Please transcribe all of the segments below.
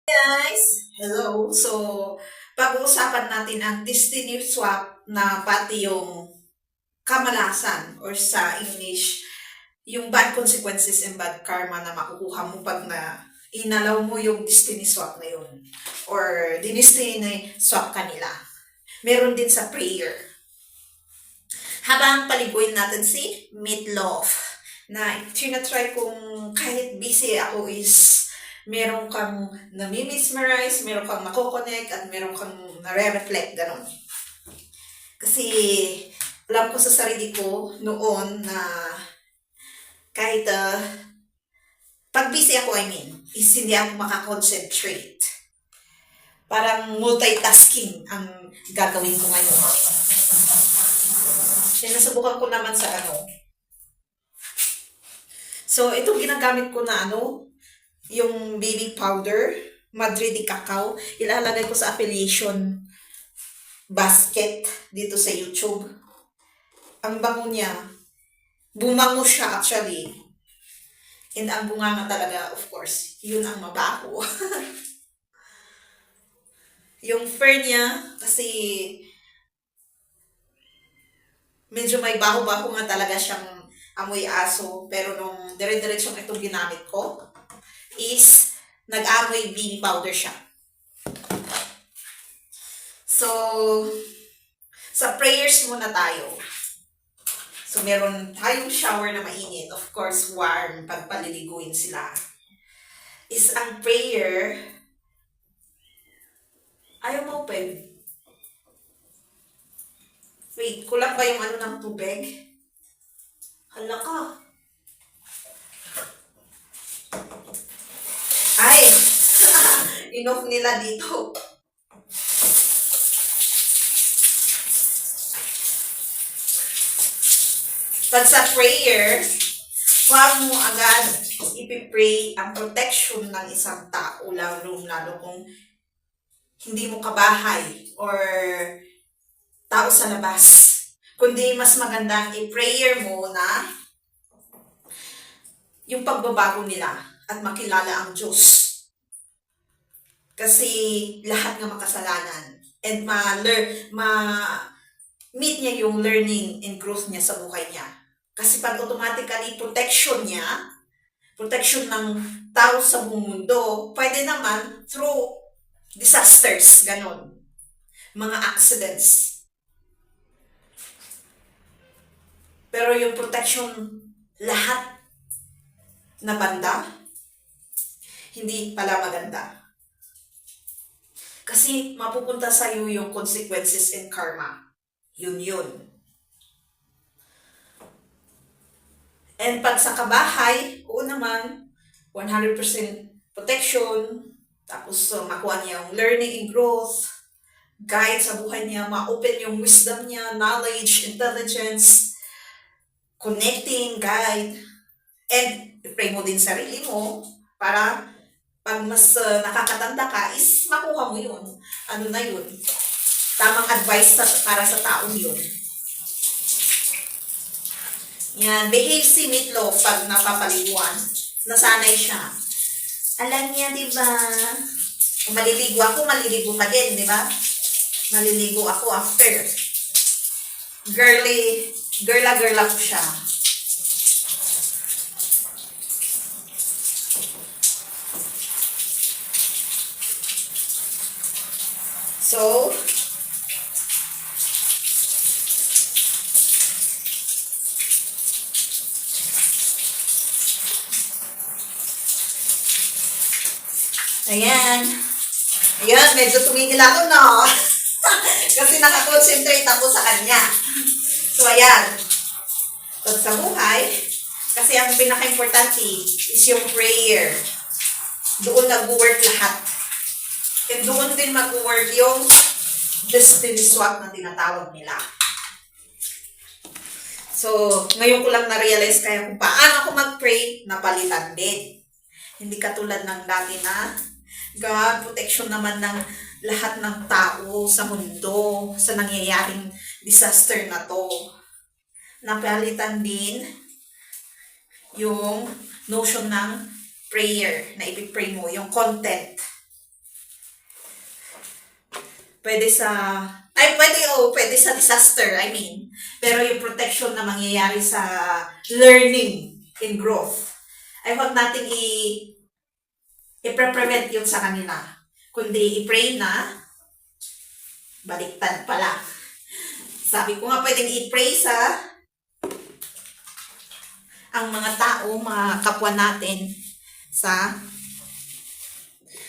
Guys! Hello! So, pag-uusapan natin ang destiny swap na pati yung kamalasan or sa English, yung bad consequences and bad karma na makukuha mo pag inalaw mo yung destiny swap na yun or destiny swap kanila. Meron din sa prayer. Habang paliguin natin si Meatloaf na tinatry kong kahit busy ako is meron kang nami-mesmerize, meron kang nako-connect, at meron kang nare-reflect, ganun. Kasi alam ko sa sarili ko noon na kahit pag busy ako, is hindi ako makakonsentrate. Parang multitasking ang gagawin ko ngayon. Nasubukan ko naman sa So, itong ginagamit ko na yung baby powder, Madrid Cacao, ilalagay ko sa affiliation basket dito sa YouTube. Ang bango niya, bumango siya actually. And ang bunganga talaga, of course, yun ang mabaho. Yung fur niya, kasi medyo may baho-baho nga talaga siyang amoy aso. Pero nung dire-diretsyon itong ginamit ko, is nag-amoy baby powder siya. So, sa prayers muna tayo. So, meron tayong shower na mainit. Of course, warm pag paliliguin sila. Is ang prayer, ayaw mo open. Wait, kulang ba yung ng tubig? Hala ka. Ay! Inoff nila dito. Pag sa prayer, huwag mo agad ipipray ang protection ng isang tao, lalo kung hindi mo kabahay or tao sa labas. Kundi mas magandang i-prayer mo na yung pagbabago nila at makilala ang Diyos. Kasi lahat ng makasalanan and meet niya yung learning and growth niya sa buhay niya. Kasi pag automatically protection ng tao sa buong mundo, pwede naman through disasters, ganon. Mga accidents. Pero yung protection, lahat na banda, hindi pala maganda. Kasi mapupunta sa iyo yung consequences and karma. Yun. And pag sa kabahay, oo naman, 100% protection, tapos makuha niya yung learning and growth, guide sa buhay niya, ma-open yung wisdom niya, knowledge, intelligence, connecting, guide, and pray mo din sarili mo para pag mas nakakatanda ka, is makuha mo yun. Ano na yun? Tamang advice para sa taong yun. Yan, behave si Meatloaf pag napapaliguan. Nasanay siya. Alam niya, di ba? Kung maliligo ako, maliligo ka din, di ba? Maliligo ako after. Girla ko siya. So, ayan. Ayan, medyo tumigil ako, no? Kasi nakakonsentrate ako sa kanya. So, ayan. Pag sa buhay, kasi ang pinaka-importante is yung prayer. Doon nag-work lahat. And doon din mag-work yung destiny swap na tinatawag nila. So, ngayon ko lang na-realize kaya kung paano ako mag-pray, napalitan din. Hindi katulad ng dati na God, protection naman ng lahat ng tao sa mundo, sa nangyayaring disaster na to. Napalitan din yung notion ng prayer na ipipray mo, yung content. pwede sa, pwede sa disaster, I mean. Pero yung protection na mangyayari sa learning and growth, ay huwag natin i-prevent yun sa kanila. Kundi i-pray na, baliktad pala. Sabi ko nga pwedeng i-pray sa ang mga tao, mga kapwa natin sa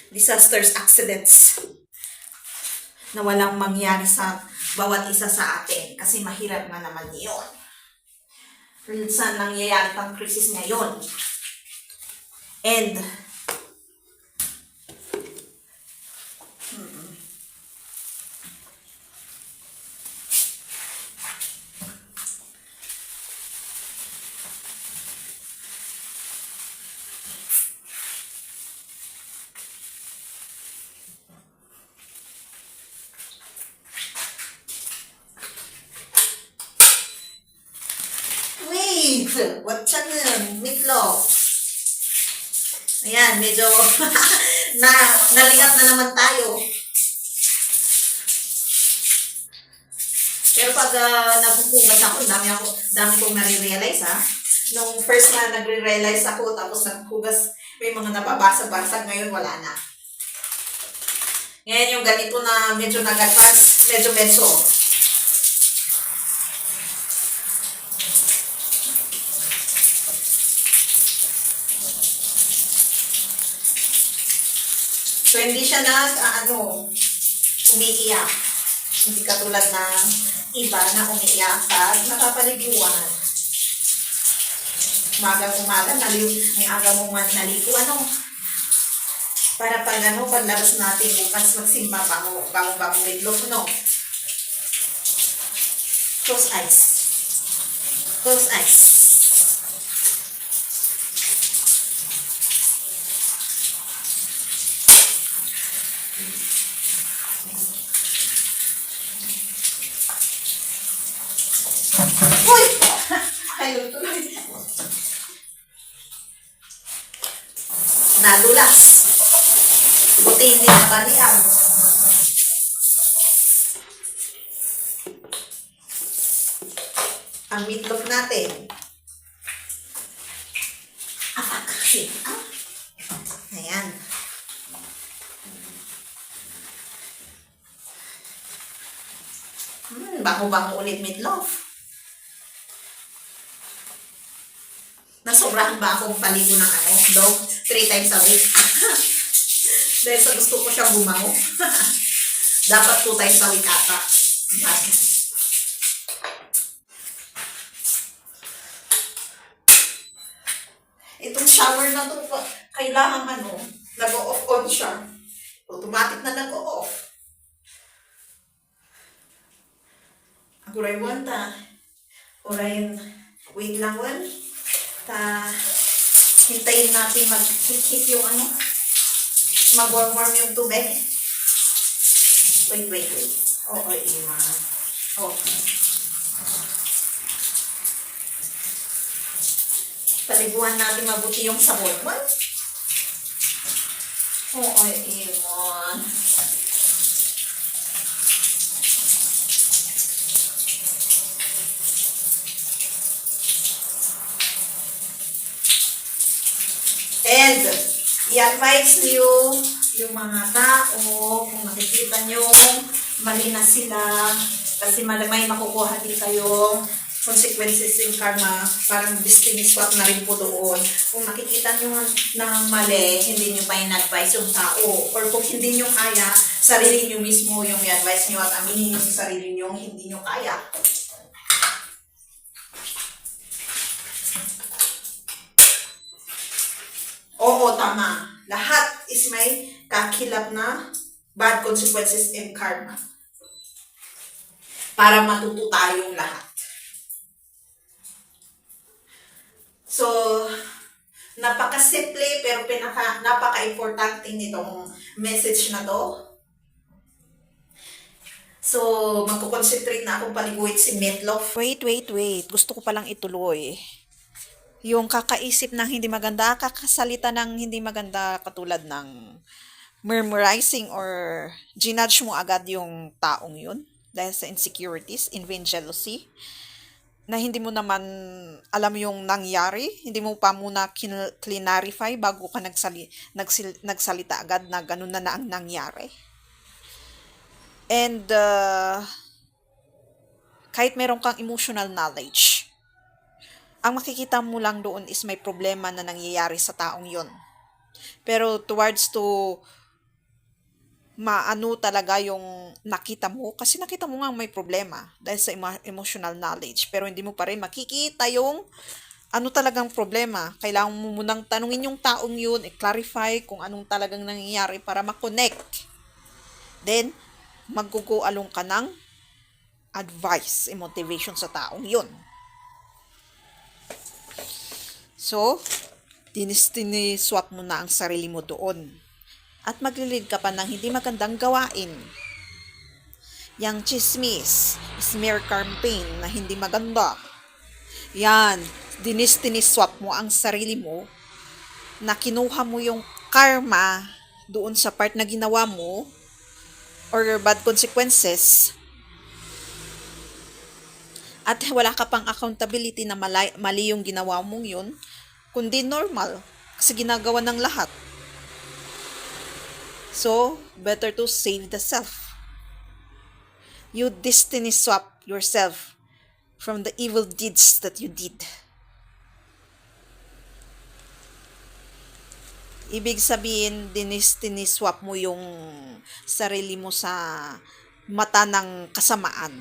disasters, accidents na walang mangyari sa bawat isa sa atin kasi mahirap nga naman yun. Saan nangyayari pang krisis ngayon? And wait! What's yan? Meatloaf. Ayan, medyo nalingat na naman tayo. Pero pag nabubugas ako, dami kong nare-realize ha. Nung first na nagre-realize ako, tapos naghugas, may mga nababasag-basag, ngayon wala na. Ngayon yung ganito na medyo nag-advance, medyo. So, hindi siya umiiyak. Hindi katulad ng iba na umiiyak pag napapaliguan. Umagang-umaga, may aga mong naligo, para paglabas natin bukas magsimba, bango itlog, Close eyes. Close eyes. Uy! Ayun tuloy. Nadulas. Buti hindi nabalian. Ang meatloaf natin. Apak. Ayan. Bango-bango ulit meatloaf. Nasobrahan ba akong paligo ng dog? 3 times a week. Dahil sa gusto ko siyang bumango. Dapat 2 times a week ata. Itong shower na to, kailangan nag-o-off on siya. Automatic na nag-o-off. Akuray buwanta. Orayin, wait lang hintayin natin mag-hit yung mag-warm yung tubig. Wait. Okay, paliguan natin mabuti yung sabon. Okay, Iman. And, i-advise niyo yung mga tao, kung nakikita nyo, mali na sila, kasi may makukuha din kayong consequences in karma, parang destiny swap na rin po doon. Kung nakikita nyo ng mali, hindi nyo pa in-advise yung tao. Or kung hindi nyo kaya, sarili nyo mismo yung i-advise nyo at aminin nyo sa sarili nyo, hindi nyo kaya. Oo, tama. Lahat is may kakilap na bad consequences in karma. Para matuto tayong lahat. So, napaka-simple pero napaka-importante nitong message na to. So, magkukonsentrate na akong paliguit si Meatloaf. Wait. Gusto ko palang ituloy. Yung kakaisip ng hindi maganda, kakasalita ng hindi maganda katulad ng murmurizing or ginudge mo agad yung taong yun dahil sa insecurities, envy, and jealousy, na hindi mo naman alam yung nangyari, hindi mo pa muna clarify bago ka nagsalita agad na ganun na ang nangyari. And kahit meron kang emotional knowledge, ang makikita mo lang doon is may problema na nangyayari sa taong yon. Pero towards to maano talaga yung nakita mo, kasi nakita mo nga may problema dahil sa emotional knowledge, pero hindi mo pa rin makikita yung ano talagang problema. Kailangan mo munang tanungin yung taong yun, i-clarify kung anong talagang nangyayari para ma-connect. Then, mag-go along ka ng advice and motivation sa taong yun. So, swap mo na ang sarili mo doon. At maglilid ka pa ng hindi magandang gawain. Yang chismis, smear campaign na hindi maganda. Yan, swap mo ang sarili mo na kinuha mo yung karma doon sa part na ginawa mo or bad consequences at wala ka pang accountability na mali yung ginawa mong yun, kundi normal kasi ginagawa ng lahat. So, better to save the self. You destiny swap yourself from the evil deeds that you did. Ibig sabihin, destiny swap mo yung sarili mo sa mata ng kasamaan.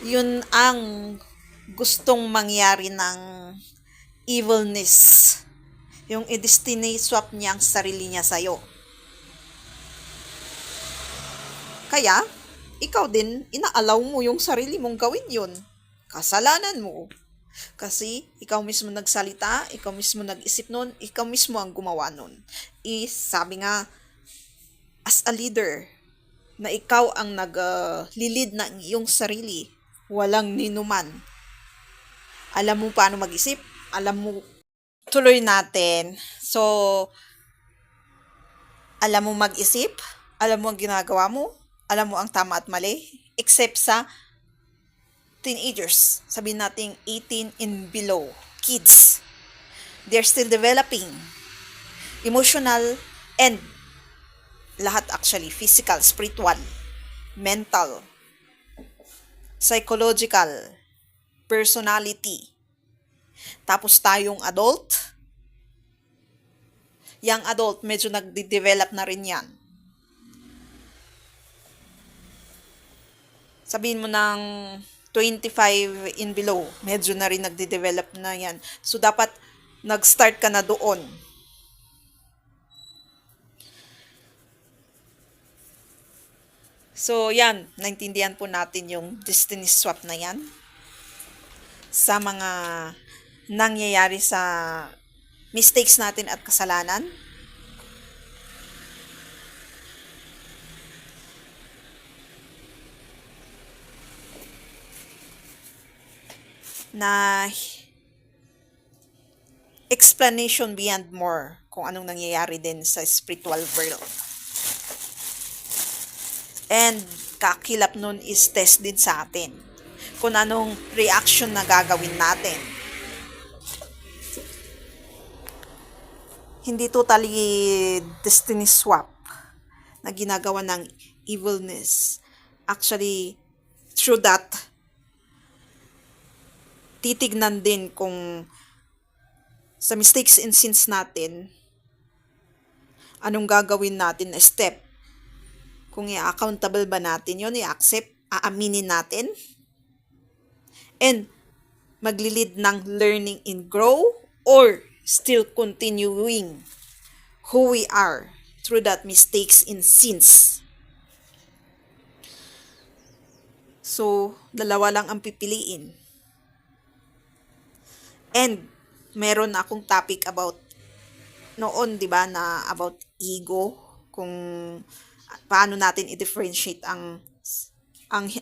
Yun ang gustong mangyari ng evilness. Yung i-destiny swap niya ang sarili niya sa'yo. Kaya, ikaw din, inaalaw mo yung sarili mong gawin yun. Kasalanan mo. Kasi, ikaw mismo nagsalita, ikaw mismo nag-isip nun, ikaw mismo ang gumawa nun. Sabi nga, as a leader, na ikaw ang nag-lead ng iyong sarili, walang ninuman. Alam mo paano mag-isip, alam mo tuloy natin. So, alam mo mag-isip, alam mo ang ginagawa mo, alam mo ang tama at mali, except sa teenagers. Sabihin natin 18 and below, kids. They're still developing. Emotional and lahat actually, physical, spiritual, mental, psychological, personality. Tapos tayong adult, young adult, medyo nagde-develop na rin yan. Sabihin mo ng 25 and below, medyo na rin nagde-develop na yan. So, dapat nag-start ka na doon. So, yan, naintindihan po natin yung destiny swap na yan sa mga nangyayari sa mistakes natin at kasalanan. Na explanation beyond more kung anong nangyayari din sa spiritual world. And kakilap nun is test din sa atin kung anong reaction na gagawin natin. Hindi totally destiny swap na ginagawa ng evilness. Actually, through that, titignan din kung sa mistakes and sins natin, anong gagawin natin na step. Kung i-accountable ba natin yun, i-accept, aaminin natin, and maglilid ng learning and grow, or still continuing who we are through that mistakes and sins. So, dalawa lang ang pipiliin. And, meron akong topic about noon, di ba, na about ego, kung paano natin i-differentiate ang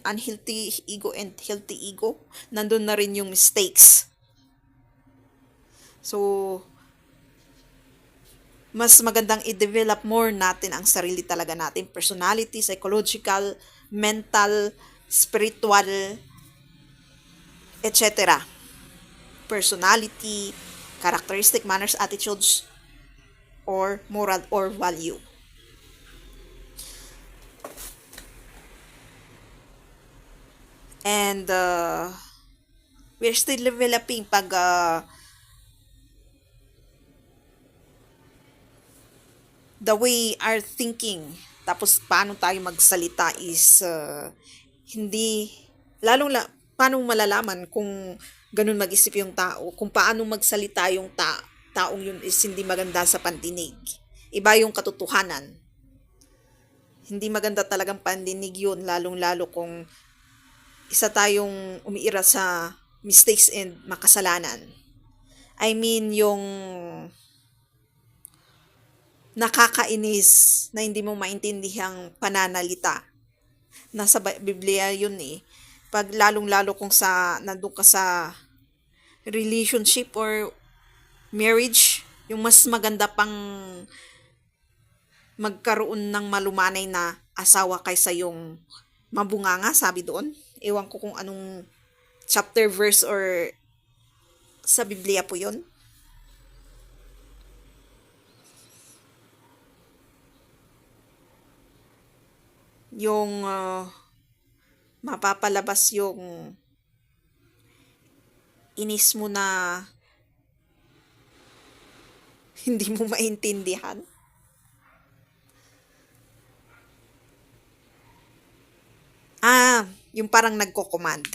unhealthy ego and healthy ego. Nandun na rin yung mistakes. So, mas magandang i-develop more natin ang sarili talaga natin. Personality, psychological, mental, spiritual, etc. Personality, characteristic, manners, attitudes, or moral or value. And we're still developing pag the way our thinking, tapos paano tayo magsalita is hindi, paano malalaman kung ganun mag-isip yung tao, kung paano magsalita yung taong yun is hindi maganda sa pandinig. Iba yung katotohanan. Hindi maganda talagang pandinig yun, lalong-lalo kung isa tayong umiira sa mistakes and makasalanan. I mean, yung nakakainis na hindi mo maintindihang pananalita. Nasa Biblia yun eh. Pag lalong-lalo kung nandun ka sa relationship or marriage, yung mas maganda pang magkaroon ng malumanay na asawa kaysa yung mabunganga, sabi doon. Ewan ko kung anong chapter, verse, or sa Biblia po yun. Yung mapapalabas yung inis mo na hindi mo maintindihan. Yung parang nagko-command.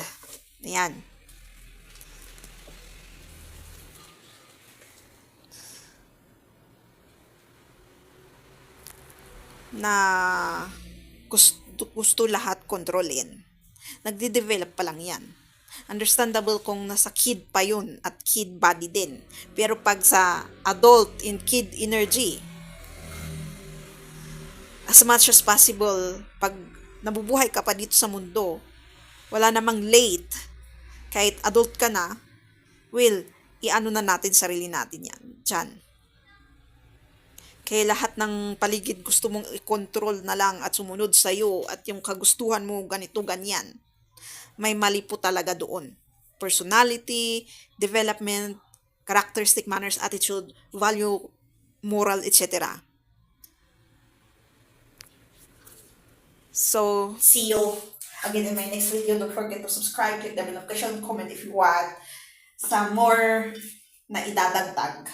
Ayan. Na gusto lahat kontrolin. Nagde-develop pa lang yan. Understandable kung nasa kid pa yun at kid body din. Pero pag sa adult in kid energy, as much as possible, pag nabubuhay ka pa dito sa mundo, wala namang late, kahit adult ka na, iano na natin sarili natin yan, dyan. Kaya lahat ng paligid gusto mong i-control na lang at sumunod sa'yo at yung kagustuhan mo ganito, ganyan. May mali po talaga doon. Personality, development, characteristic, manners, attitude, value, moral, etc. So, see you again in my next video. Don't forget to subscribe, click the bell notification, comment if you want some more na idadagdag.